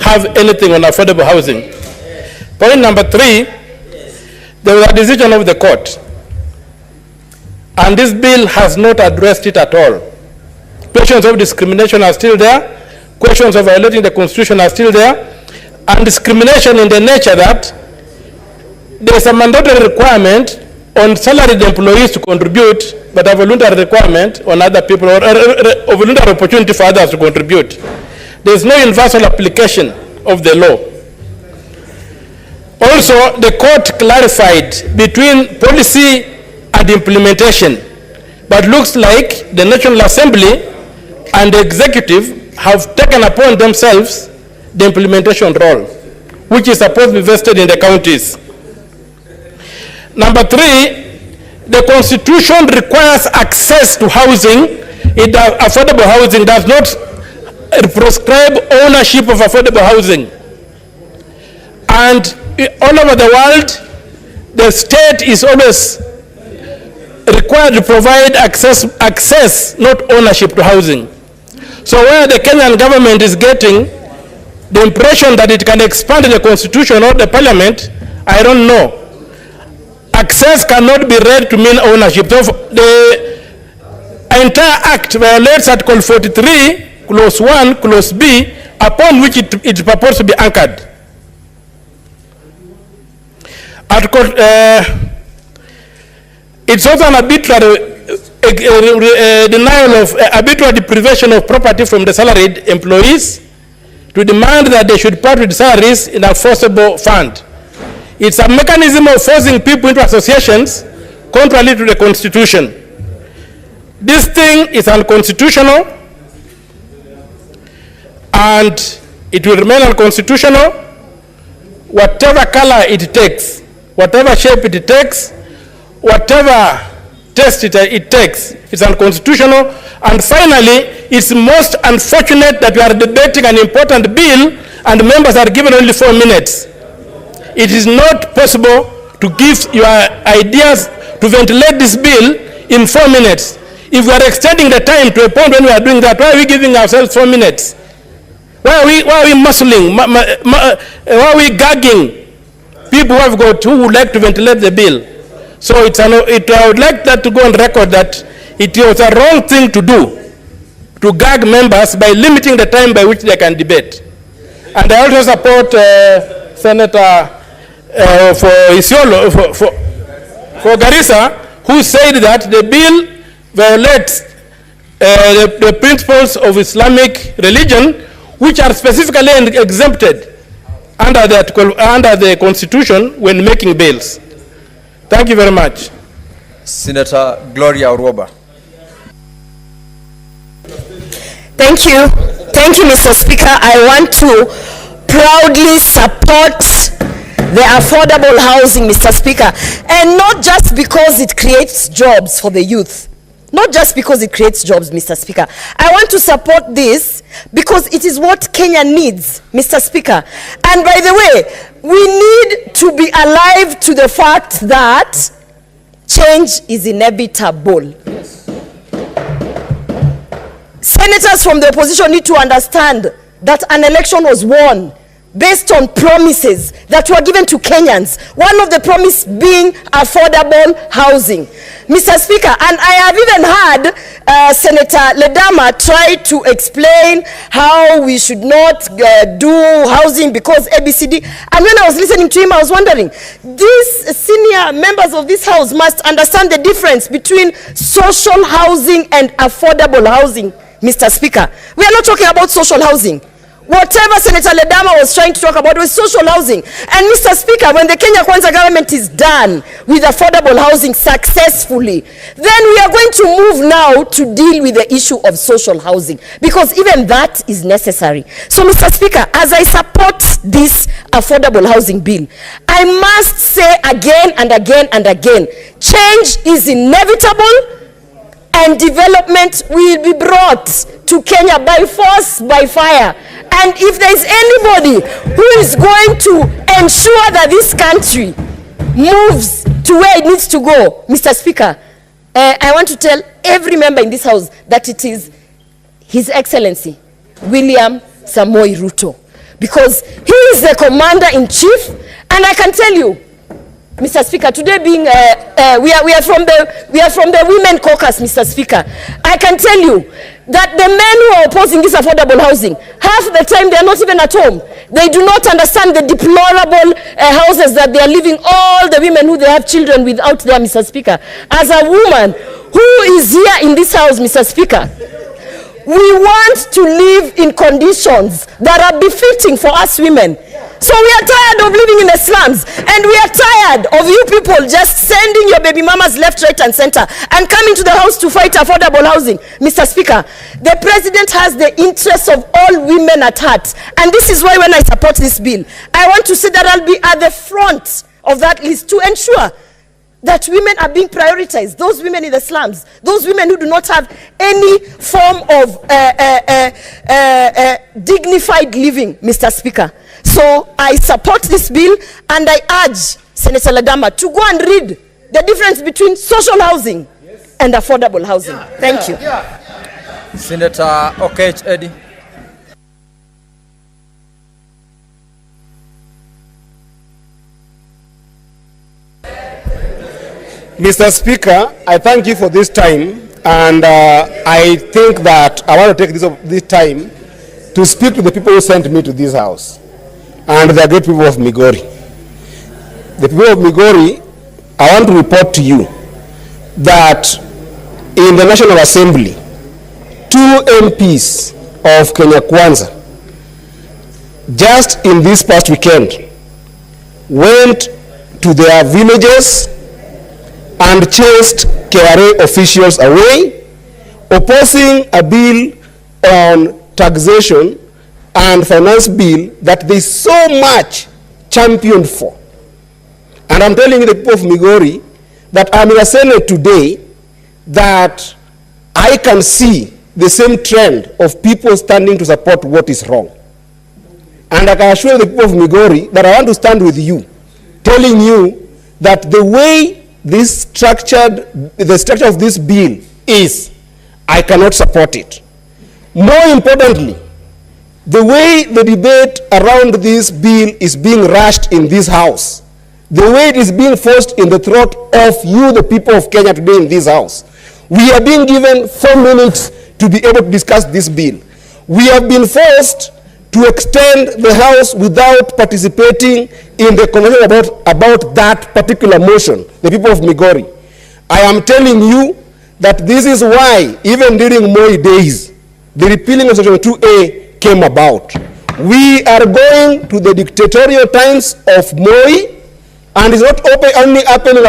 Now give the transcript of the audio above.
have anything on affordable housing. Point number 3, there was a decision of the court, and this bill has not addressed it at all. Questions of discrimination are still there. Questions of violating the Constitution are still there. And discrimination in the nature that there is a mandatory requirement on salaried employees to contribute, but a voluntary requirement on other people, or a voluntary opportunity for others to contribute. There is no universal application of the law. Also, the court clarified between policy and implementation, but looks like the National Assembly and the executive have taken upon themselves the implementation role, which is supposed to be vested in the counties. Number 3, the Constitution requires access to housing. Affordable housing does not prescribe ownership of affordable housing. And all over the world, the state is always required to provide access, not ownership to housing. So where the Kenyan government is getting the impression that it can expand the Constitution or the Parliament, I don't know. Access cannot be read to mean ownership. So the entire act violates Article 43, Clause 1, Clause B, upon which it purports to be anchored. Article, it's also an arbitrary denial of arbitrary deprivation of property from the salaried employees to demand that they should part with salaries in a forcible fund. It's a mechanism of forcing people into associations contrary to the Constitution. This thing is unconstitutional, and it will remain unconstitutional whatever color it takes, whatever shape it takes, whatever test it takes. It's unconstitutional. And finally, it's most unfortunate that we are debating an important bill and members are given only 4 minutes. It is not possible to give your ideas, to ventilate this bill in 4 minutes. If we are extending the time to a point when we are doing that, why are we giving ourselves 4 minutes? Why are we muscling? Why are we gagging people who would like to ventilate the bill? So I would like that to go on record that it was a wrong thing to do, to gag members by limiting the time by which they can debate. And I also support Senator for Isiolo, for Garissa, who said that the bill violates the principles of Islamic religion, which are specifically exempted under the Constitution when making bills. Thank you very much. Senator Gloria Oruoba. Thank you. Thank you, Mr. Speaker. I want to proudly support the affordable housing, Mr. Speaker, and not just because it creates jobs for the youth. Not just because it creates jobs, Mr. Speaker. I want to support this because it is what Kenya needs, Mr. Speaker. And by the way, we need to be alive to the fact that change is inevitable. Senators from the opposition need to understand that an election was won based on promises that were given to Kenyans. One of the promises being affordable housing. Mr. Speaker, and I have even heard Senator Ledama try to explain how we should not do housing because ABCD. And when I was listening to him, I was wondering, these senior members of this house must understand the difference between social housing and affordable housing, Mr. Speaker. We are not talking about social housing. Whatever Senator Ledama was trying to talk about was social housing. And Mr. Speaker, when the Kenya Kwanza government is done with affordable housing successfully, then we are going to move now to deal with the issue of social housing, because even that is necessary. So, Mr. Speaker, as I support this affordable housing bill, I must say again and again and again, change is inevitable and development will be brought to Kenya by force, by fire. And if there is anybody who is going to ensure that this country moves to where it needs to go, Mr. Speaker, I want to tell every member in this house that it is His Excellency William Samoei Ruto. because he is the commander-in-chief, and I can tell you, Mr. Speaker, today being we are from the Women Caucus, Mr. Speaker. I can tell you that the men who are opposing this affordable housing, half the time they are not even at home. They do not understand the deplorable houses that they are living. All the women who they have children with out there, Mr. Speaker. As a woman who is here in this house, Mr. Speaker, we want to live in conditions that are befitting for us women. So we are tired of living in the slums, and we are tired of you people just sending your baby mamas left, right, and center and coming to the house to fight affordable housing. Mr. Speaker, the president has the interests of all women at heart, and this is why when I support this bill, I want to say that I'll be at the front of that list to ensure that women are being prioritized, those women in the slums, those women who do not have any form of dignified living, Mr. Speaker. So I support this bill, and I urge Senator Ladama to go and read the difference between social housing and affordable housing. Thank you. Senator Okiya Eddie. Mr. Speaker, I thank you for this time, and I think that I want to take this time to speak to the people who sent me to this house, and the great people of Migori. The people of Migori, I want to report to you that in the National Assembly, 2 MPs of Kenya Kwanza, just in this past weekend, went to their villages and chased KRA officials away, opposing a bill on taxation and finance bill that they so much championed for. And I'm telling the people of Migori that I'm in a Senate today that I can see the same trend of people standing to support what is wrong. And I can assure the people of Migori that I want to stand with you, telling you that the way the structure of this bill is, I cannot support it. More importantly, the way the debate around this bill is being rushed in this house, the way it is being forced in the throat of you, the people of Kenya today in this house, we are being given 4 minutes to be able to discuss this bill. We have been forced to extend the house without participating in the conversation about that particular motion, the people of Migori. I am telling you that this is why, even during Moi days, the repealing of Section 2A came about. We are going to the dictatorial times of Moi, and it's not only happening at the